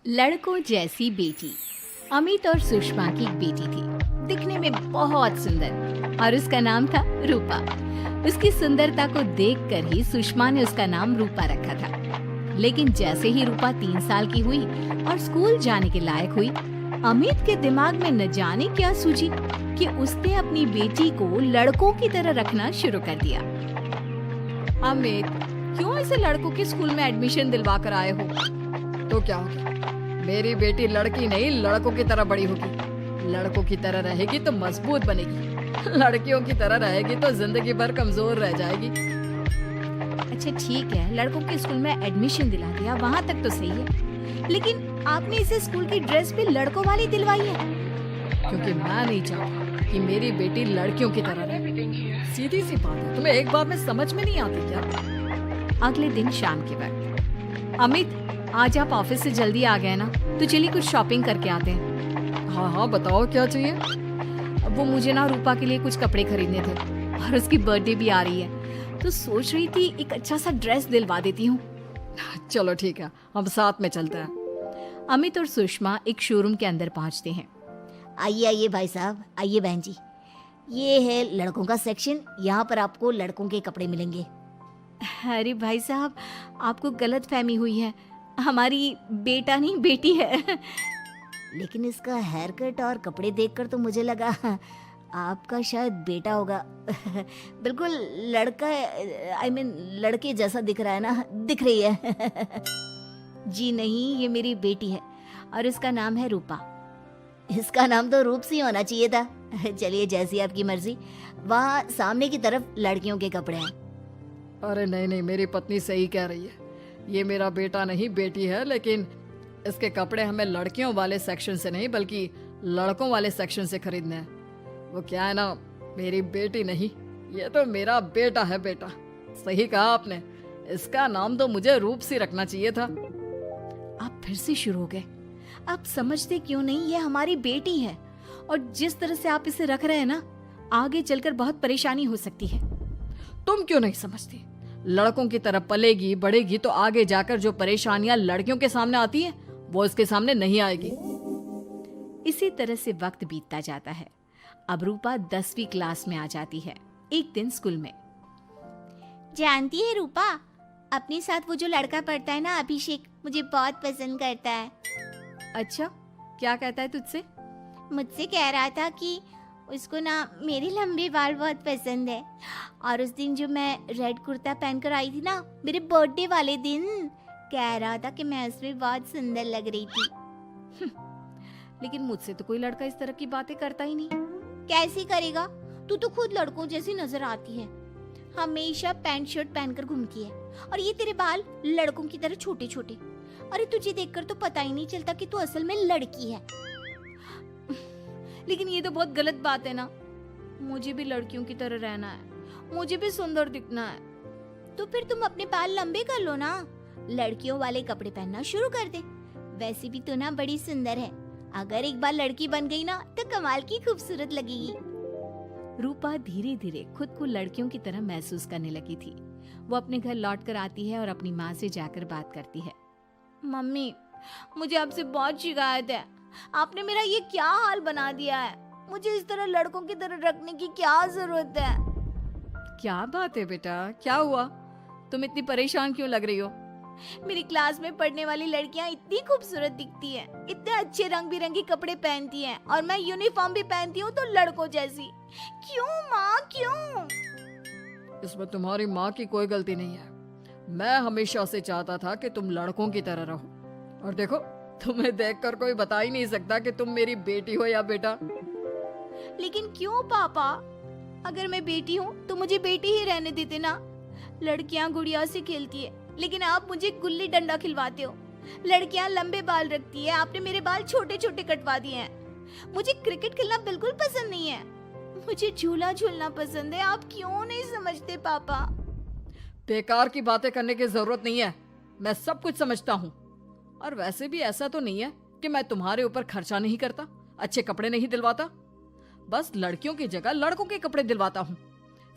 लड़कों जैसी बेटी। अमित और सुषमा की एक बेटी थी, दिखने में बहुत सुंदर, और उसका नाम था रूपा। उसकी सुंदरता को देखकर ही सुषमा ने उसका नाम रूपा रखा था। लेकिन जैसे ही रूपा 3 साल की हुई और स्कूल जाने के लायक हुई, अमित के दिमाग में न जाने क्या सूझी कि उसने अपनी बेटी को लड़कों की तरह रखना शुरू कर दिया। अमित, क्यों ऐसे लड़कों के स्कूल में एडमिशन दिलवा कर आए हो? तो क्या हो गया? मेरी बेटी लड़की नहीं लड़कों की तरह बड़ी होगी। लड़कों की तरह रहेगी तो मजबूत बनेगी, लड़कियों की तरह रहेगी तो जिंदगी भर कमजोर रह जाएगी। अच्छा ठीक है, लड़कों के स्कूल में एडमिशन दिला दिया, वहाँ तक तो सही है, लेकिन आपने इसे स्कूल की ड्रेस भी लड़कों वाली दिलवाई है। क्योंकि मैं नहीं चाहता कि मेरी बेटी लड़कियों की तरह रहे। सीधी सी बात है, तुम्हें एक बार में समझ में नहीं आती क्या? अगले दिन शाम के वक्त, अमित आज आप ऑफिस से जल्दी आ गए ना, तो चलिए कुछ शॉपिंग करके आते हैं। हाँ हाँ बताओ क्या चाहिए? अब वो मुझे ना रूपा के लिए कुछ कपड़े खरीदने थे, और उसकी बर्थडे भी आ रही है, तो सोच रही थी एक अच्छा सा ड्रेस दिलवा देती हूँ। चलो ठीक है, हम साथ में चलते हैं। अमित और सुषमा एक शोरूम के अंदर पहुँचते हैं। आइए आइए भाई साहब, आइए बहन जी। ये है लड़कों का सेक्शन, यहाँ पर आपको लड़कों के कपड़े मिलेंगे। अरे भाई साहब, आपको गलत फहमी हुई है, हमारी बेटा नहीं बेटी है। लेकिन इसका हेयर कट और कपड़े देखकर तो मुझे लगा आपका शायद बेटा होगा। बिल्कुल लड़का, आई मीन लड़के जैसा दिख रहा है ना, दिख रही है। जी नहीं, ये मेरी बेटी है और इसका नाम है रूपा। इसका नाम तो रूप सी होना चाहिए था। चलिए जैसी आपकी मर्जी। वहाँ सामने की तरफ लड़कियों के कपड़े हैं। अरे नहीं नहीं, मेरी पत्नी सही कह रही है, ये मेरा बेटा नहीं बेटी है, लेकिन इसके कपड़े हमें लड़कियों वाले सेक्शन से नहीं बल्कि लड़कों वाले सेक्शन से खरीदने हैं। वो क्या है ना, मेरी बेटी नहीं, ये तो मेरा बेटा है। बेटा सही कहा आपने, इसका नाम तो मुझे रूप सी रखना चाहिए था। आप फिर से शुरू हो गए। आप समझते क्यों नहीं, ये हमारी बेटी है, और जिस तरह से आप इसे रख रहे हैं ना, आगे चलकर बहुत परेशानी हो सकती है। तुम क्यों नहीं समझती? लड़कों की तरह पलेगी बढ़ेगी तो आगे जाकर जो परेशानियां लड़कियों के सामने आती हैं, वो इसके सामने नहीं आएगी। इसी तरह से वक्त बीतता जाता है। अब रूपा 10वीं क्लास में आ जाती है। एक दिन स्कूल में, जानती है रूपा, अपने साथ वो जो लड़का पढ़ता है ना, अभिषेक, मुझे बहुत पसंद करता है। अच्छा, क्या कहता है तुझसे? मुझसे कह रहा था कि उसको ना मेरे लंबे बाल बहुत पसंद है, और उस दिन जो मैं रेड कुर्ता पहनकर आई थी ना, मेरे बर्थडे वाले दिन, कह रहा था कि मैं उसमें बहुत सुंदर लग रही थी। लेकिन मुझसे तो कोई लड़का इस तरह की बातें करता ही नहीं। कैसे करेगा? तू तो खुद लड़कों जैसी नजर आती है, हमेशा पैंट शर्ट पहनकर घूमती है, और ये तेरे बाल लड़कों की तरह छोटे छोटे। अरे तुझे देखकर तो पता ही नहीं चलता कि तू असल में लड़की है। लेकिन ये तो बहुत गलत बात है ना, मुझे भी लड़कियों की तरह रहना है, मुझे भी सुंदर दिखना है। तो फिर तुम अपने बाल लंबे कर लो ना, लड़कियों वाले कपड़े पहनना शुरू कर दे। वैसे भी तू ना बड़ी सुंदर है, अगर एक बार लड़की बन गई ना तो कमाल की खूबसूरत लगेगी। रूपा धीरे धीरे खुद को लड़कियों की तरह महसूस करने लगी थी। वो अपने घर लौट कर आती है और अपनी माँ से जाकर बात करती है। मम्मी, मुझे आपसे बहुत शिकायत है, आपने मेरा ये क्या हाल बना दिया है। मुझे इस तरह लड़कों की तरह रखने की क्या जरूरत है? क्या बात है बेटा, क्या हुआ? तुम इतनी परेशान क्यों लग रही हो? मेरी क्लास में पढ़ने वाली लड़कियां इतनी खूबसूरत दिखती हैं, इतने अच्छे रंग बिरंगे कपड़े पहनती हैं, और मैं यूनिफॉर्म भी पहनती हूँ तो लड़कों जैसी। क्यों माँ, क्यों? इसमें तुम्हारी माँ की कोई गलती नहीं है। मैं हमेशा से चाहता था कि तुम लड़कों की तरह रहो, और देखो तुम्हें देखकर कोई बता ही नहीं सकता कि तुम मेरी बेटी हो या बेटा। लेकिन क्यों पापा? अगर मैं बेटी हूँ तो मुझे बेटी ही रहने देते ना। लड़कियाँ गुड़िया से खेलती है, लेकिन आप मुझे गुल्ली डंडा खिलवाते हो। लड़कियाँ लंबे बाल रखती है, आपने मेरे बाल छोटे छोटे कटवा दिए हैं। मुझे क्रिकेट खेलना बिल्कुल पसंद नहीं है, मुझे झूला झूलना पसंद है। आप क्यों नहीं समझते पापा? बेकार की बातें करने की जरूरत नहीं है, मैं सब कुछ समझता हूँ। और वैसे भी ऐसा तो नहीं है कि मैं तुम्हारे ऊपर खर्चा नहीं करता, अच्छे कपड़े नहीं दिलवाता, बस लड़कियों की जगह लड़कों के कपड़े दिलवाता हूँ,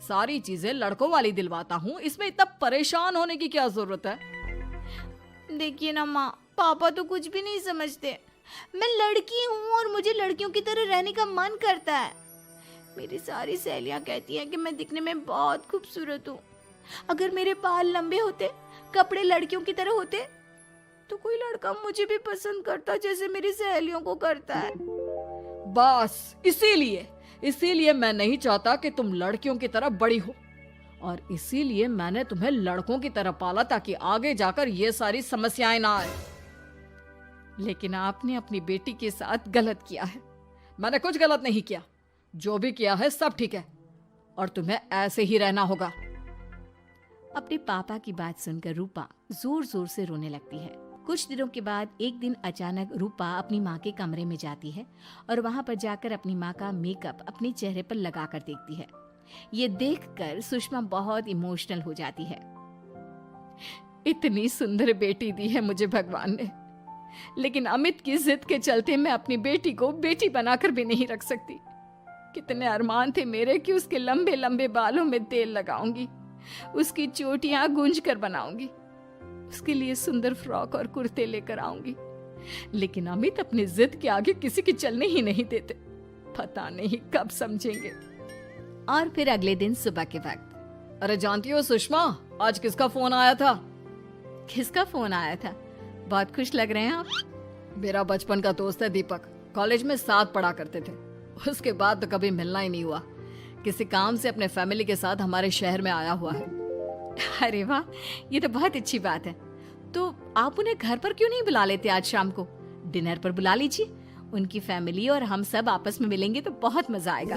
सारी चीजें लड़कों वाली दिलवाता हूँ। इसमें इतना परेशान होने की क्या जरूरत है? देखिए ना माँ, पापा तो कुछ भी नहीं समझते। मैं लड़की हूँ और मुझे लड़कियों की तरह रहने का मन करता है। मेरी सारी सहेलियां कहती हैं कि मैं दिखने में बहुत खूबसूरत हूँ। अगर मेरे बाल लंबे होते, कपड़े लड़कियों की तरह होते, तो कोई लड़का मुझे भी पसंद करता जैसे मेरी सहेलियों को करता है। बस इसीलिए मैं नहीं चाहता कि तुम लड़कियों की तरह बड़ी हो, और इसीलिए मैंने तुम्हें लड़कों की तरह पाला ताकि आगे जाकर ये सारी समस्याएं ना आए। लेकिन आपने अपनी बेटी के साथ गलत किया है। मैंने कुछ गलत नहीं किया, जो भी किया है सब ठीक है, और तुम्हें ऐसे ही रहना होगा। अपने पापा की बात सुनकर रूपा जोर जोर से रोने लगती है। कुछ दिनों के बाद एक दिन अचानक रूपा अपनी माँ के कमरे में जाती है और वहाँ पर जाकर अपनी माँ का मेकअप अपने चेहरे पर लगाकर देखती है। ये देखकर सुषमा बहुत इमोशनल हो जाती है। इतनी सुंदर बेटी दी है मुझे भगवान ने, लेकिन अमित की जिद के चलते मैं अपनी बेटी को बेटी बनाकर भी नहीं रख सकती। कितने अरमान थे मेरे कि उसके लंबे लंबे बालों में तेल लगाऊंगी, उसकी चोटियां गूंज कर बनाऊंगी, उसके लिए सुंदर फ्रॉक और कुर्ते लेकर आऊंगी। लेकिन अमित अपनी जिद के आगे किसी की चलने ही नहीं देते। पता नहीं कब समझेंगे। और फिर अगले दिन सुबह के वक्त। अरे जानती हो सुषमा, आज किसका फोन आया था? किसका फोन आया था? बहुत खुश लग रहे हैं आप। मेरा बचपन का दोस्त है दीपक, कॉलेज में साथ पढ़ा करते थे। उसके बाद तो कभी मिलना ही नहीं हुआ। किसी काम से अपने फैमिली के साथ हमारे शहर में आया हुआ है। अरे वाह, ये तो बहुत अच्छी बात है। तो आप उन्हें घर पर क्यों नहीं बुला लेते? आज शाम को डिनर पर बुला लीजिए। उनकी फैमिली और हम सब आपस में मिलेंगे तो बहुत मजा आएगा।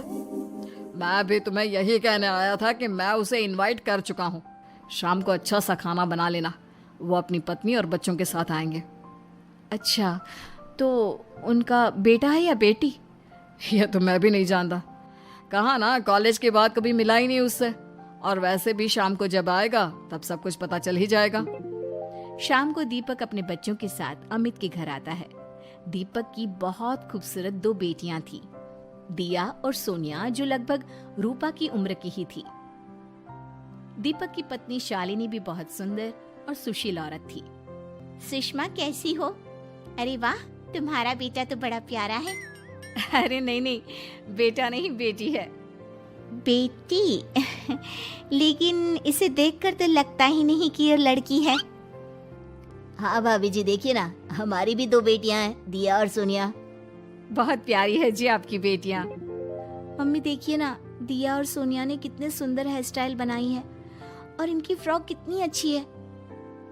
मैं भी तुम्हें यही कहने आया था कि मैं उसे इनवाइट कर चुका हूँ। शाम को अच्छा सा खाना बना लेना, वो अपनी पत्नी और बच्चों के साथ आएंगे। अच्छा, तो उनका बेटा है या बेटी? ये तो मैं भी नहीं जानता। कहा ना, कॉलेज के बाद कभी मिला ही नहीं उससे, और वैसे भी शाम को जब आएगा तब सब कुछ पता चल ही जाएगा। शाम को दीपक अपने बच्चों के साथ अमित के घर आता है। दीपक की बहुत खूबसूरत 2 बेटियां थी, दिया और सोनिया, जो लगभग रूपा की उम्र की ही थी। दीपक की पत्नी शालिनी भी बहुत सुंदर और सुशील औरत थी। सुषमा कैसी हो? अरे वाह, तुम्हारा बेटा तो बड़ा प्यारा है। अरे नहीं, बेटा नहीं, बेटी है। बेटी? लेकिन इसे देखकर तो लगता ही नहीं कि ये लड़की है। हाँ भाभी जी, देखिए ना, हमारी भी 2 बेटियां हैं, दिया और सोनिया। बहुत प्यारी है जी आपकी बेटियां। मम्मी देखिए ना, दिया और सोनिया ने कितने सुंदर हेयर स्टाइल बनाई है, और इनकी फ्रॉक कितनी अच्छी है।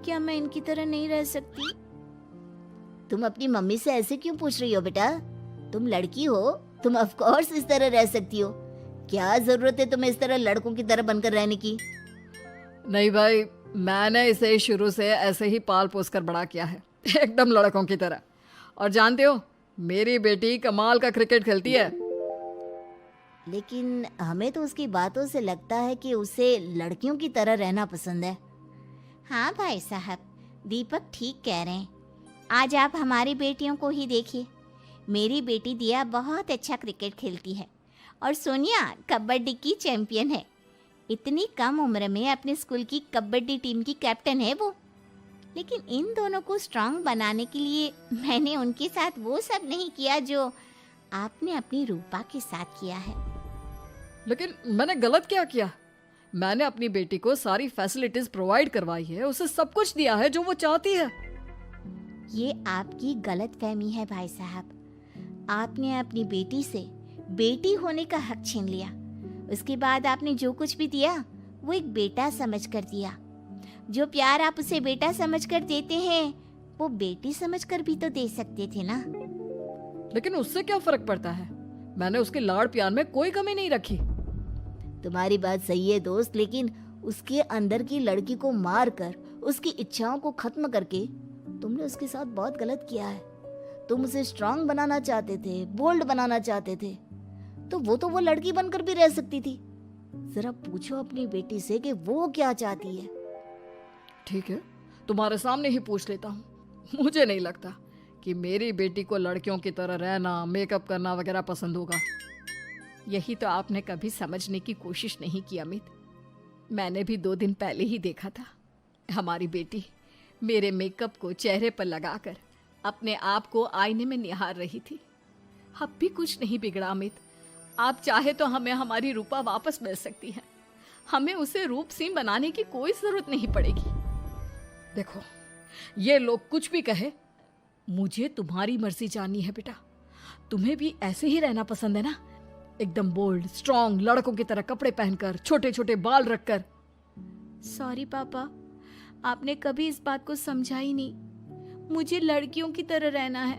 क्या मैं इनकी तरह नहीं रह सकती? तुम अपनी मम्मी से ऐसे क्यों पूछ रही हो बेटा? तुम लड़की हो, तुम ऑफ कोर्स इस तरह रह सकती हो। क्या जरूरत है तुम्हें इस तरह लड़कों की तरह बनकर रहने की? नहीं भाई, मैंने इसे शुरू से ऐसे ही पाल पोस कर बड़ा किया है, एकदम लड़कों की तरह। और जानते हो, मेरी बेटी कमाल का क्रिकेट खेलती है। लेकिन हमें तो उसकी बातों से लगता है कि उसे लड़कियों की तरह रहना पसंद है। हाँ भाई साहब, दीपक ठीक कह रहे हैं। आज आप हमारी बेटियों को ही देखिए। मेरी बेटी दिया बहुत अच्छा क्रिकेट खेलती है, और सोनिया कबड्डी की चैंपियन है। इतनी कम उम्र में अपने स्कूल की कबड्डी टीम की कैप्टन है वो। लेकिन इन दोनों को स्ट्रांग बनाने के लिए मैंने उनके साथ वो सब नहीं किया जो आपने अपनी रूपा के साथ किया है। लेकिन मैंने गलत क्या किया? मैंने अपनी बेटी को सारी फैसिलिटीज प्रोवाइड करवाई है, उसे सब कुछ दिया है जो वो चाहती है। ये आपकी गलतफहमी है भाई साहब। आपने अपनी बेटी से बेटी होने का हक छीन लिया। उसके बाद आपने जो कुछ भी दिया वो एक बेटा समझकर दिया। जो प्यार आप उसे बेटा समझकर देते हैं वो बेटी समझकर भी तो दे सकते थे ना। लेकिन उससे क्या फर्क पड़ता है? मैंने उसके लाड़ प्यार में कोई कमी नहीं रखी। तुम्हारी बात सही है दोस्त, लेकिन उसके अंदर की लड़की को मार कर, उसकी इच्छाओं को खत्म करके तुमने उसके साथ बहुत गलत किया है। तुम उसे स्ट्रांग बनाना चाहते थे, बोल्ड बनाना चाहते थे, तो वो लड़की बनकर भी रह सकती थी। जरा पूछो अपनी बेटी से कि वो क्या चाहती है। ठीक है, तुम्हारे सामने ही पूछ लेता हूँ। मुझे नहीं लगता कि मेरी बेटी को लड़कियों की तरह रहना, मेकअप करना वगैरह पसंद होगा। यही तो आपने कभी समझने की कोशिश नहीं की अमित। मैंने भी 2 दिन पहले ही देखा था हमारी बेटी मेरे मेकअप को चेहरे पर लगाकर अपने आप को आईने में निहार रही थी। अब भी कुछ नहीं बिगड़ा अमित। आप चाहे तो हमें हमारी रूपा वापस मिल सकती है। हमें उसे रूप सिंह बनाने की कोई जरूरत नहीं पड़ेगी। देखो, ये लोग कुछ भी कहे, मुझे तुम्हारी मर्जी जाननी है बेटा। तुम्हें भी ऐसे ही रहना पसंद है ना? एकदम बोल्ड, स्ट्रांग, लड़कों की तरह कपड़े पहनकर, छोटे छोटे बाल रखकर। सॉरी पापा, आपने कभी इस बात को समझा ही नहीं। मुझे लड़कियों की तरह रहना है।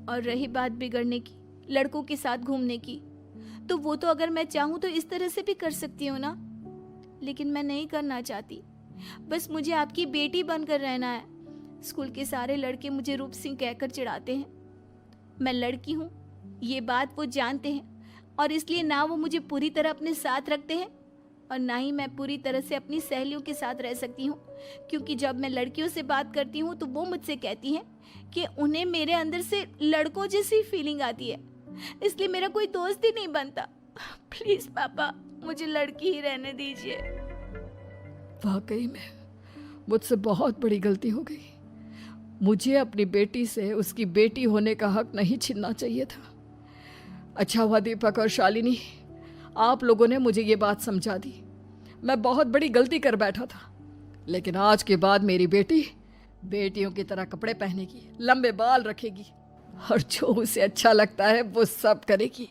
और रही बात बिगड़ने की, लड़कों के साथ घूमने की, तो वो तो अगर मैं चाहूँ तो इस तरह से भी कर सकती हूँ ना। लेकिन मैं नहीं करना चाहती। बस मुझे आपकी बेटी बनकर रहना है। स्कूल के सारे लड़के मुझे रूप सिंह कहकर चिढ़ाते हैं। मैं लड़की हूँ, ये बात वो जानते हैं, और इसलिए ना वो मुझे पूरी तरह अपने साथ रखते हैं और ना ही मैं पूरी तरह से अपनी सहेलियों के साथ रह सकती हूँ। क्योंकि जब मैं लड़कियों से बात करती हूँ तो वो मुझसे कहती हैं कि उन्हें मेरे अंदर से लड़कों जैसी फीलिंग आती है, इसलिए मेरा कोई दोस्त ही नहीं बनता। प्लीज पापा, मुझे लड़की ही रहने दीजिए। वाकई में मुझसे बहुत बड़ी गलती हो गई। मुझे अपनी बेटी से उसकी बेटी होने का हक नहीं छीनना चाहिए था। अच्छा हुआ दीपक और शालिनी, आप लोगों ने मुझे ये बात समझा दी। मैं बहुत बड़ी गलती कर बैठा था। लेकिन आज के बाद मेरी बेटी बेटियों की तरह कपड़े पहनेगी, लंबे बाल रखेगी और जो उसे अच्छा लगता है वो सब करेगी।